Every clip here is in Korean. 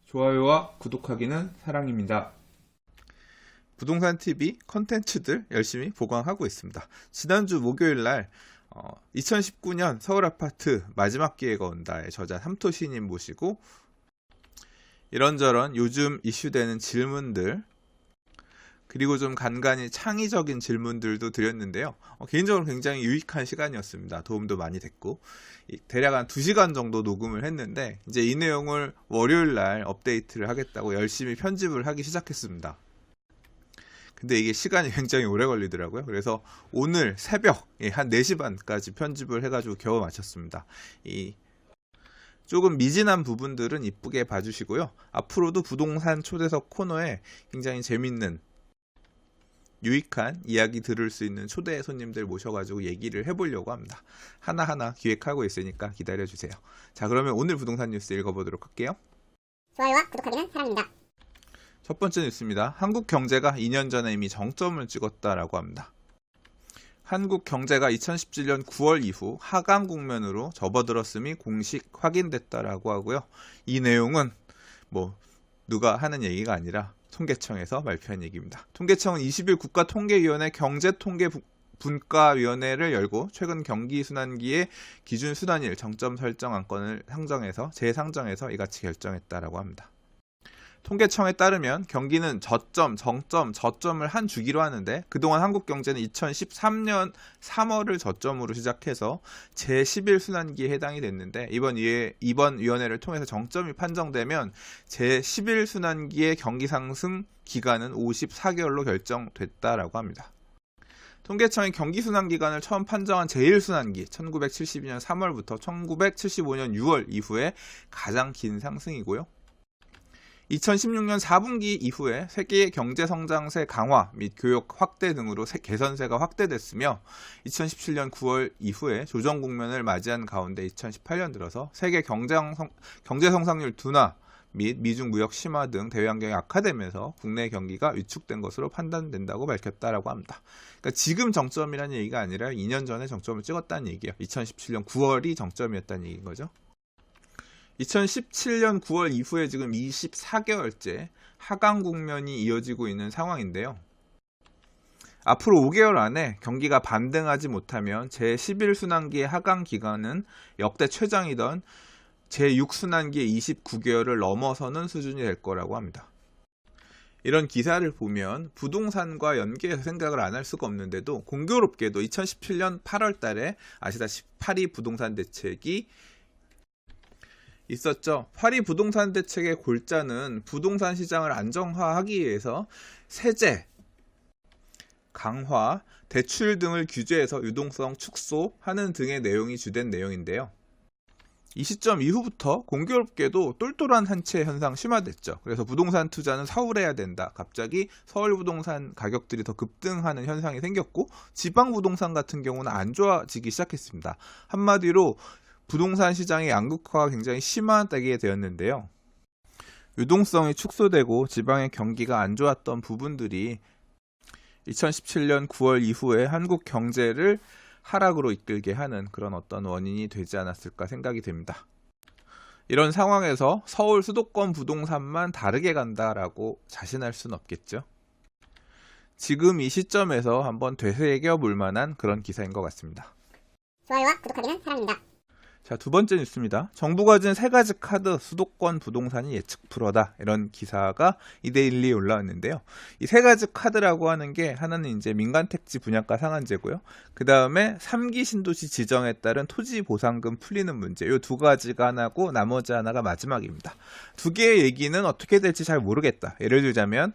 좋아요와 구독하기는 사랑입니다. 부동산 TV 컨텐츠들 열심히 보강하고 있습니다. 지난주 목요일날 2019년 서울 아파트 마지막 기회가 온다의 저자 삼토시님 모시고 이런저런 요즘 이슈되는 질문들 그리고 좀 간간히 창의적인 질문들도 드렸는데요. 개인적으로 굉장히 유익한 시간이었습니다. 도움도 많이 됐고 대략 한 2시간 정도 녹음을 했는데 이제 이 내용을 월요일날 업데이트를 하겠다고 열심히 편집을 하기 시작했습니다. 근데 이게 시간이 굉장히 오래 걸리더라고요. 그래서 오늘 새벽 한 4시 반까지 편집을 해가지고 겨우 마쳤습니다. 조금 미진한 부분들은 이쁘게 봐주시고요. 앞으로도 부동산 초대석 코너에 굉장히 재밌는 유익한 이야기 들을 수 있는 초대 손님들 모셔가지고 얘기를 해보려고 합니다. 하나하나 기획하고 있으니까 기다려주세요. 자, 그러면 오늘 부동산 뉴스 읽어보도록 할게요. 좋아요와 구독하기는 사랑입니다. 첫 번째 뉴스입니다. 한국 경제가 2년 전에 이미 정점을 찍었다라고 합니다. 한국 경제가 2017년 9월 이후 하강 국면으로 접어들었음이 공식 확인됐다라고 하고요. 이 내용은 누가 하는 얘기가 아니라 통계청에서 발표한 얘기입니다. 통계청은 20일 국가통계위원회 경제통계분과위원회를 열고 최근 경기순환기의 기준순환일 정점 설정 안건을 재상정해서 이같이 결정했다라고 합니다. 통계청에 따르면 경기는 저점, 정점, 저점을 한 주기로 하는데 그동안 한국 경제는 2013년 3월을 저점으로 시작해서 제11순환기에 해당이 됐는데 이번 위원회를 통해서 정점이 판정되면 제11순환기의 경기 상승 기간은 54개월로 결정됐다라고 합니다. 통계청이 경기순환기간을 처음 판정한 제1순환기 1972년 3월부터 1975년 6월 이후에 가장 긴 상승이고요. 2016년 4분기 이후에 세계의 경제성장세 강화 및 교역 확대 등으로 개선세가 확대됐으며 2017년 9월 이후에 조정 국면을 맞이한 가운데 2018년 들어서 세계 경제성장률 둔화 및 미중 무역 심화 등 대외환경이 악화되면서 국내 경기가 위축된 것으로 판단된다고 밝혔다라고 합니다. 그러니까 지금 정점이라는 얘기가 아니라 2년 전에 정점을 찍었다는 얘기예요. 2017년 9월이 정점이었다는 얘기인 거죠. 2017년 9월 이후에 지금 24개월째 하강 국면이 이어지고 있는 상황인데요. 앞으로 5개월 안에 경기가 반등하지 못하면 제11순환기의 하강 기간은 역대 최장이던 제6순환기의 29개월을 넘어서는 수준이 될 거라고 합니다. 이런 기사를 보면 부동산과 연계해서 생각을 안 할 수가 없는데도 공교롭게도 2017년 8월 달에 아시다시피 파리 부동산 대책이 있었죠. 파리 부동산 대책의 골자는 부동산 시장을 안정화하기 위해서 세제, 강화, 대출 등을 규제해서 유동성 축소하는 등의 내용이 주된 내용인데요. 이 시점 이후부터 공교롭게도 똘똘한 한채 현상 심화됐죠. 그래서 부동산 투자는 서울해야 된다. 갑자기 서울 부동산 가격들이 더 급등하는 현상이 생겼고 지방 부동산 같은 경우는 안 좋아지기 시작했습니다. 한마디로 부동산 시장의 양극화가 굉장히 심하게 되었는데요. 유동성이 축소되고 지방의 경기가 안 좋았던 부분들이 2017년 9월 이후에 한국 경제를 하락으로 이끌게 하는 그런 어떤 원인이 되지 않았을까 생각이 됩니다. 이런 상황에서 서울 수도권 부동산만 다르게 간다라고 자신할 수는 없겠죠. 지금 이 시점에서 한번 되새겨볼 만한 그런 기사인 것 같습니다. 좋아요와 구독하기는 사랑입니다. 자, 두 번째 뉴스입니다. 정부가 준 3가지 카드 수도권 부동산이 예측 불허다. 이런 기사가 이데일리에 올라왔는데요. 이 3가지 카드라고 하는 게 하나는 이제 민간택지 분양가 상한제고요. 그 다음에 3기 신도시 지정에 따른 토지 보상금 풀리는 문제. 이 2가지가 하나고 나머지 하나가 마지막입니다. 2개의 얘기는 어떻게 될지 잘 모르겠다. 예를 들자면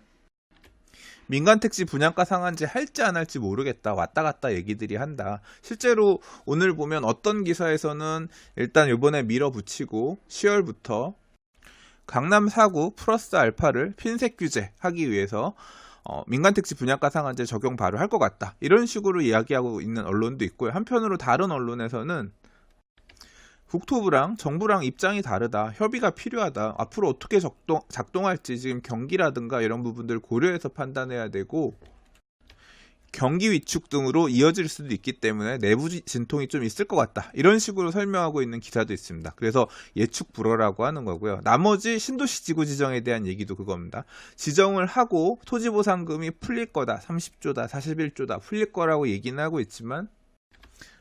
민간택지 분양가 상한제 할지 안 할지 모르겠다. 왔다 갔다 얘기들이 한다. 실제로 오늘 보면 어떤 기사에서는 일단 이번에 밀어붙이고 10월부터 강남 4구 플러스 알파를 핀셋 규제하기 위해서 민간택지 분양가 상한제 적용 바로 할 것 같다. 이런 식으로 이야기하고 있는 언론도 있고요. 한편으로 다른 언론에서는 국토부랑 정부랑 입장이 다르다. 협의가 필요하다. 앞으로 어떻게 작동할지 지금 경기라든가 이런 부분들 고려해서 판단해야 되고 경기 위축 등으로 이어질 수도 있기 때문에 내부 진통이 좀 있을 것 같다. 이런 식으로 설명하고 있는 기사도 있습니다. 그래서 예측 불허라고 하는 거고요. 나머지 신도시 지구 지정에 대한 얘기도 그겁니다. 지정을 하고 토지보상금이 풀릴 거다. 30조다, 41조다 풀릴 거라고 얘기는 하고 있지만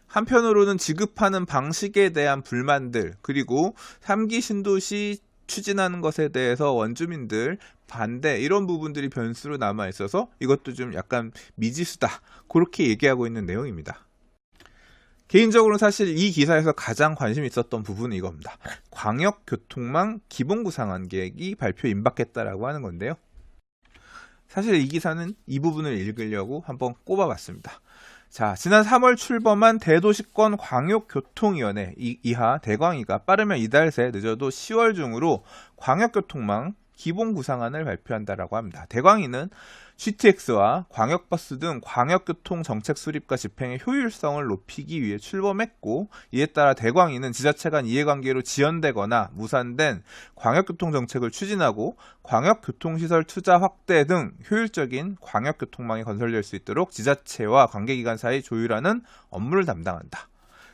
한편으로는 지급하는 방식에 대한 불만들, 그리고 3기 신도시 추진하는 것에 대해서 원주민들 반대, 이런 부분들이 변수로 남아 있어서 이것도 좀 약간 미지수다, 그렇게 얘기하고 있는 내용입니다. 개인적으로 사실 이 기사에서 가장 관심 있었던 부분은 이겁니다. 광역교통망 기본구상안 계획이 발표 임박했다라고 하는 건데요. 사실 이 기사는 이 부분을 읽으려고 한번 꼽아봤습니다. 자, 지난 3월 출범한 대도시권 광역교통위원회 이하 대광위가 빠르면 이달 새 늦어도 10월 중으로 광역교통망 기본구상안을 발표한다라고 합니다. 대광위는 GTX와 광역버스 등 광역교통 정책 수립과 집행의 효율성을 높이기 위해 출범했고, 이에 따라 대광위는 지자체 간 이해관계로 지연되거나 무산된 광역교통 정책을 추진하고 광역교통시설 투자 확대 등 효율적인 광역교통망이 건설될 수 있도록 지자체와 관계기관 사이 조율하는 업무를 담당한다.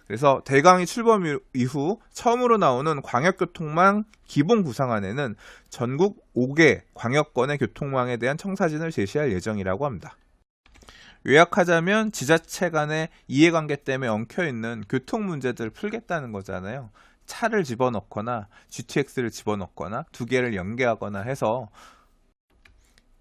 그래서 대광위 출범 이후 처음으로 나오는 광역교통망 기본구상안에는 전국 5개 광역권의 교통망에 대한 청사진을 제시할 예정이라고 합니다. 요약하자면 지자체 간의 이해관계 때문에 엉켜있는 교통 문제들을 풀겠다는 거잖아요. 차를 집어넣거나 GTX를 집어넣거나 두 개를 연계하거나 해서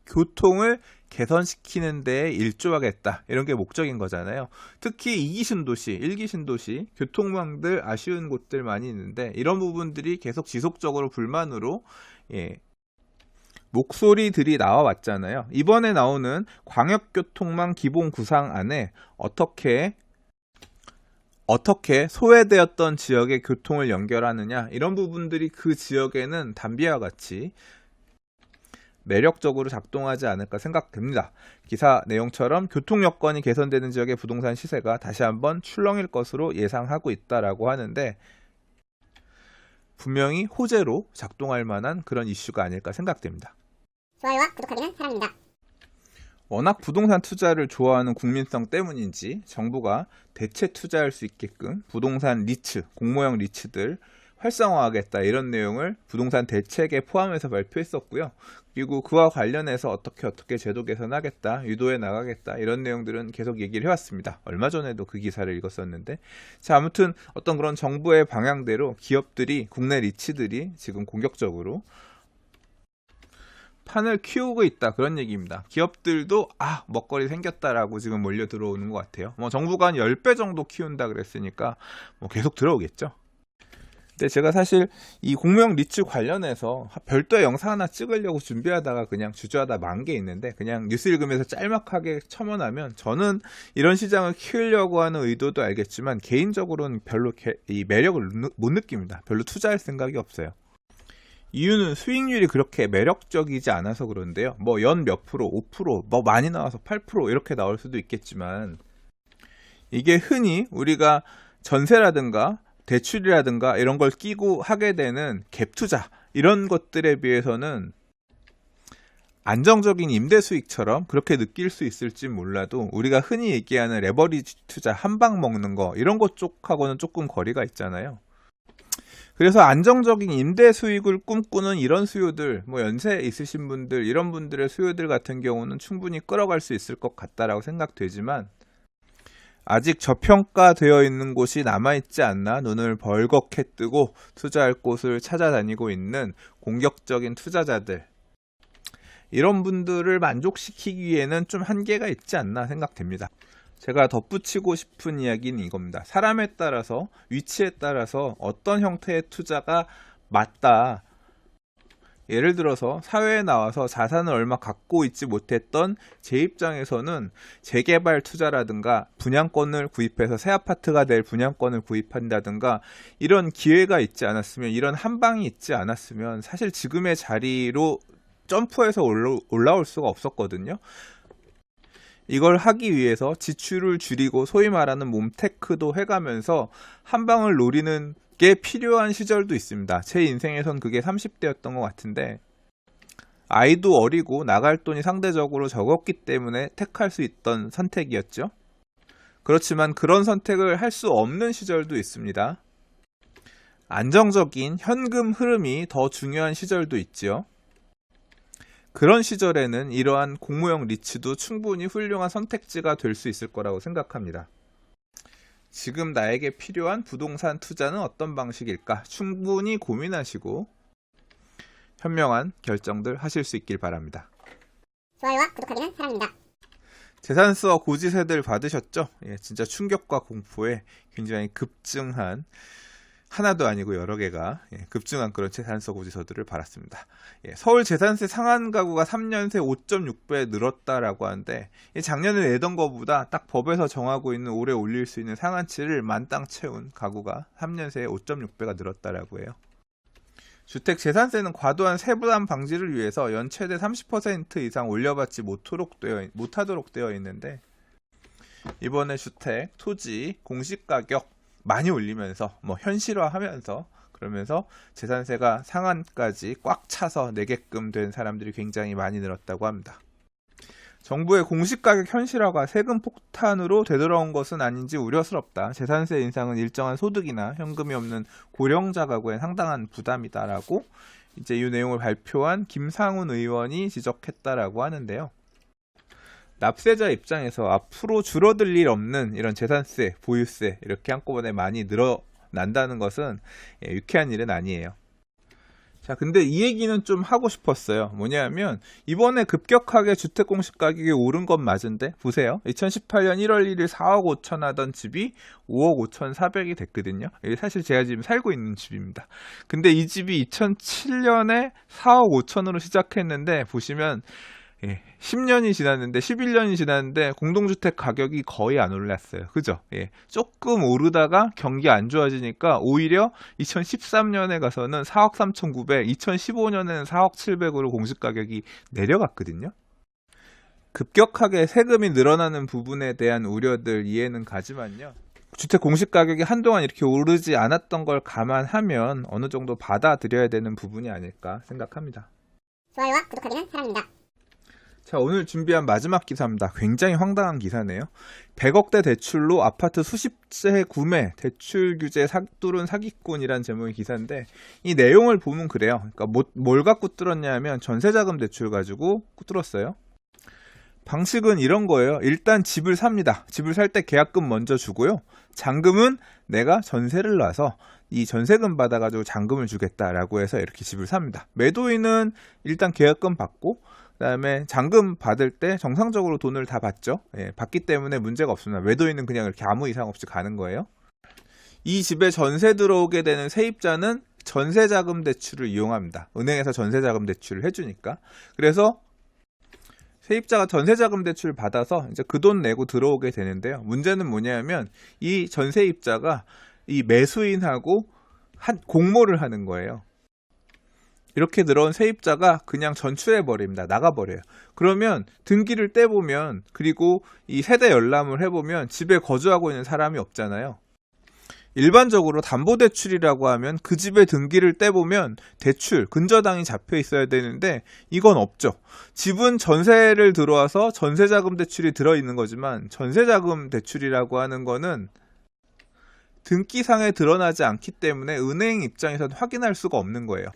교통을 개선시키는 데에 일조하겠다, 이런 게 목적인 거잖아요. 특히 2기 신도시, 1기 신도시 교통망들 아쉬운 곳들 많이 있는데 이런 부분들이 계속 지속적으로 불만으로 목소리들이 나와왔잖아요. 이번에 나오는 광역교통망 기본구상안에 어떻게 소외되었던 지역의 교통을 연결하느냐, 이런 부분들이 그 지역에는 담비와 같이 매력적으로 작동하지 않을까 생각됩니다. 기사 내용처럼 교통 여건이 개선되는 지역의 부동산 시세가 다시 한번 출렁일 것으로 예상하고 있다라고 하는데, 분명히 호재로 작동할 만한 그런 이슈가 아닐까 생각됩니다. 좋아요와 구독하기는 사랑입니다. 워낙 부동산 투자를 좋아하는 국민성 때문인지 정부가 대체 투자할 수 있게끔 부동산 리츠, 공모형 리츠들 활성화하겠다, 이런 내용을 부동산 대책에 포함해서 발표했었고요. 그리고 그와 관련해서 어떻게 제도 개선하겠다, 유도해 나가겠다, 이런 내용들은 계속 얘기를 해왔습니다. 얼마 전에도 그 기사를 읽었었는데, 자, 아무튼 어떤 그런 정부의 방향대로 기업들이, 국내 리츠들이 지금 공격적으로 판을 키우고 있다, 그런 얘기입니다. 기업들도 먹거리 생겼다라고 지금 몰려 들어오는 것 같아요. 정부가 한 10배 정도 키운다 그랬으니까 계속 들어오겠죠. 근데 제가 사실 이 공모형 리츠 관련해서 별도의 영상 하나 찍으려고 준비하다가 그냥 주저하다 만 게 있는데, 그냥 뉴스 읽으면서 짤막하게 첨언하면, 저는 이런 시장을 키우려고 하는 의도도 알겠지만 개인적으로는 별로 이 매력을 못 느낍니다. 별로 투자할 생각이 없어요. 이유는 수익률이 그렇게 매력적이지 않아서 그런데요. 연 몇 프로, 5%, 많이 나와서 8% 이렇게 나올 수도 있겠지만, 이게 흔히 우리가 전세라든가 대출이라든가 이런 걸 끼고 하게 되는 갭 투자, 이런 것들에 비해서는 안정적인 임대 수익처럼 그렇게 느낄 수 있을지 몰라도, 우리가 흔히 얘기하는 레버리지 투자, 한 방 먹는 거, 이런 것 쪽하고는 조금 거리가 있잖아요. 그래서 안정적인 임대 수익을 꿈꾸는 이런 수요들, 연세 있으신 분들, 이런 분들의 수요들 같은 경우는 충분히 끌어갈 수 있을 것 같다라고 생각되지만, 아직 저평가되어 있는 곳이 남아있지 않나 눈을 벌겋게 뜨고 투자할 곳을 찾아다니고 있는 공격적인 투자자들, 이런 분들을 만족시키기에는 좀 한계가 있지 않나 생각됩니다. 제가 덧붙이고 싶은 이야기는 이겁니다. 사람에 따라서, 위치에 따라서 어떤 형태의 투자가 맞다. 예를 들어서 사회에 나와서 자산을 얼마 갖고 있지 못했던 제 입장에서는 재개발 투자라든가 분양권을 구입해서 새 아파트가 될 분양권을 구입한다든가, 이런 기회가 있지 않았으면, 이런 한방이 있지 않았으면 사실 지금의 자리로 점프해서 올라올 수가 없었거든요. 이걸 하기 위해서 지출을 줄이고 소위 말하는 몸테크도 해가면서 한방을 노리는 게 필요한 시절도 있습니다. 제 인생에선 그게 30대였던 것 같은데, 아이도 어리고 나갈 돈이 상대적으로 적었기 때문에 택할 수 있던 선택이었죠. 그렇지만 그런 선택을 할 수 없는 시절도 있습니다. 안정적인 현금 흐름이 더 중요한 시절도 있지요. 그런 시절에는 이러한 공모형 리츠도 충분히 훌륭한 선택지가 될 수 있을 거라고 생각합니다. 지금 나에게 필요한 부동산 투자는 어떤 방식일까? 충분히 고민하시고 현명한 결정들 하실 수 있길 바랍니다. 좋아요와 구독하기는 사랑입니다. 재산서 고지세들 받으셨죠? 진짜 충격과 공포에 굉장히 급증한, 하나도 아니고 여러 개가 급증한 그런 재산서 고지서들을 받았습니다. 서울 재산세 상한 가구가 3년 새 5.6배 늘었다라고 하는데, 작년에 내던 것보다 딱 법에서 정하고 있는 올해 올릴 수 있는 상한치를 만땅 채운 가구가 3년 새에 5.6배가 늘었다라고 해요. 주택 재산세는 과도한 세부담 방지를 위해서 연 최대 30% 이상 올려받지 못하도록 되어 있는데, 이번에 주택, 토지, 공시가격 많이 올리면서 현실화하면서 그러면서 재산세가 상한까지 꽉 차서 내게끔 된 사람들이 굉장히 많이 늘었다고 합니다. 정부의 공시가격 현실화가 세금 폭탄으로 되돌아온 것은 아닌지 우려스럽다. 재산세 인상은 일정한 소득이나 현금이 없는 고령자 가구에 상당한 부담이다라고 이제 이 내용을 발표한 김상훈 의원이 지적했다라고 하는데요. 납세자 입장에서 앞으로 줄어들 일 없는 이런 재산세, 보유세 이렇게 한꺼번에 많이 늘어난다는 것은 유쾌한 일은 아니에요. 자, 근데 이 얘기는 좀 하고 싶었어요. 뭐냐면 이번에 급격하게 주택 공시 가격이 오른 건 맞은데 보세요. 2018년 1월 1일 4억 5천 하던 집이 5억 5천 4백이 됐거든요. 이게 사실 제가 지금 살고 있는 집입니다. 근데 이 집이 2007년에 4억 5천으로 시작했는데 보시면 10년이 지났는데 11년이 지났는데 공동주택 가격이 거의 안 올랐어요. 그죠? 조금 오르다가 경기 안 좋아지니까 오히려 2013년에 가서는 4억 3,900, 2015년에는 4억 700으로 공시가격이 내려갔거든요. 급격하게 세금이 늘어나는 부분에 대한 우려들 이해는 가지만요. 주택 공시가격이 한동안 이렇게 오르지 않았던 걸 감안하면 어느 정도 받아들여야 되는 부분이 아닐까 생각합니다. 좋아요와 구독하기는 사랑입니다. 자, 오늘 준비한 마지막 기사입니다. 굉장히 황당한 기사네요. 100억대 대출로 아파트 수십 채 구매, 대출 규제 뚫은 사기꾼이란 제목의 기사인데 이 내용을 보면 그래요. 그러니까 뭘 갖고 뚫었냐면 전세자금 대출 가지고 뚫었어요. 방식은 이런 거예요. 일단 집을 삽니다. 집을 살 때 계약금 먼저 주고요. 잔금은 내가 전세를 놔서 이 전세금 받아가지고 잔금을 주겠다라고 해서 이렇게 집을 삽니다. 매도인은 일단 계약금 받고 그 다음에 잔금 받을 때 정상적으로 돈을 다 받죠. 받기 때문에 문제가 없습니다. 매도인은 그냥 이렇게 아무 이상 없이 가는 거예요. 이 집에 전세 들어오게 되는 세입자는 전세자금 대출을 이용합니다. 은행에서 전세자금 대출을 해주니까. 그래서 세입자가 전세자금 대출을 받아서 이제 그 돈 내고 들어오게 되는데요. 문제는 뭐냐면 이 전세입자가 이 매수인하고 공모를 하는 거예요. 이렇게 들어온 세입자가 그냥 전출해버립니다. 나가버려요. 그러면 등기를 떼보면 그리고 이 세대 열람을 해보면 집에 거주하고 있는 사람이 없잖아요. 일반적으로 담보대출이라고 하면 그 집의 등기를 떼보면 대출, 근저당이 잡혀 있어야 되는데 이건 없죠. 집은 전세를 들어와서 전세자금 대출이 들어있는 거지만 전세자금 대출이라고 하는 거는 등기상에 드러나지 않기 때문에 은행 입장에서는 확인할 수가 없는 거예요.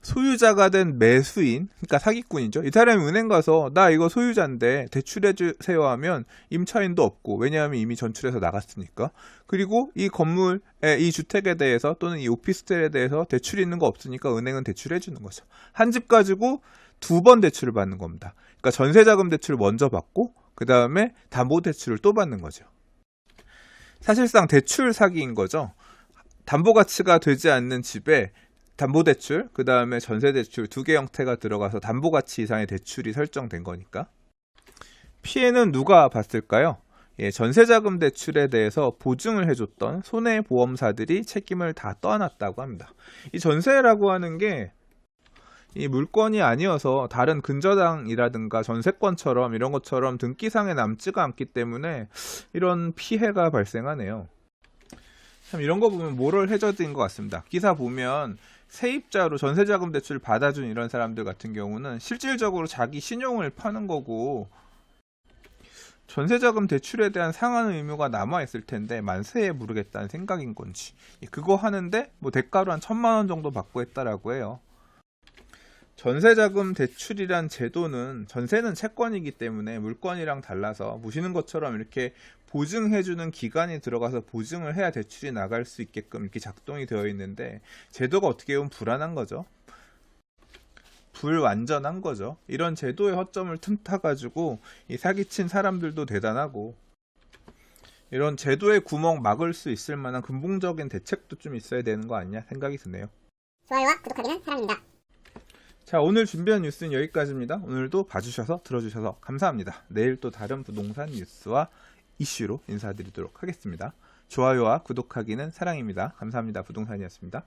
소유자가 된 매수인, 그러니까 사기꾼이죠. 이 사람이 은행 가서 나 이거 소유자인데 대출해주세요 하면 임차인도 없고, 왜냐하면 이미 전출해서 나갔으니까. 그리고 이 건물에, 이 주택에 대해서 또는 이 오피스텔에 대해서 대출이 있는 거 없으니까 은행은 대출해주는 거죠. 한 집 가지고 2번 대출을 받는 겁니다. 그러니까 전세자금 대출을 먼저 받고 그 다음에 담보대출을 또 받는 거죠. 사실상 대출 사기인 거죠. 담보가치가 되지 않는 집에 담보대출, 그 다음에 전세대출 두 개 형태가 들어가서 담보가치 이상의 대출이 설정된 거니까. 피해는 누가 봤을까요? 전세자금 대출에 대해서 보증을 해줬던 손해보험사들이 책임을 다 떠안았다고 합니다. 이 전세라고 하는 게 이 물건이 아니어서 다른 근저당이라든가 전세권처럼 이런 것처럼 등기상에 남지가 않기 때문에 이런 피해가 발생하네요. 참 이런 거 보면 모럴 해저드인 것 같습니다. 기사 보면 세입자로 전세자금 대출을 받아준 이런 사람들 같은 경우는 실질적으로 자기 신용을 파는 거고 전세자금 대출에 대한 상환 의무가 남아있을 텐데 만세에 무르겠다는 생각인 건지 그거 하는데 뭐 대가로 한 1,000만 원 정도 받고 했다라고 해요. 전세자금 대출이란 제도는 전세는 채권이기 때문에 물건이랑 달라서 보시는 것처럼 이렇게 보증해주는 기간이 들어가서 보증을 해야 대출이 나갈 수 있게끔 이렇게 작동이 되어 있는데 제도가 어떻게 보면 불안한 거죠. 불완전한 거죠. 이런 제도의 허점을 틈타가지고 이 사기친 사람들도 대단하고 이런 제도의 구멍 막을 수 있을 만한 근본적인 대책도 좀 있어야 되는 거 아니냐 생각이 드네요. 좋아요와 구독하기는 사랑입니다. 자, 오늘 준비한 뉴스는 여기까지입니다. 오늘도 봐주셔서 들어주셔서 감사합니다. 내일 또 다른 부동산 뉴스와 이슈로 인사드리도록 하겠습니다. 좋아요와 구독하기는 사랑입니다. 감사합니다. 부동산이었습니다.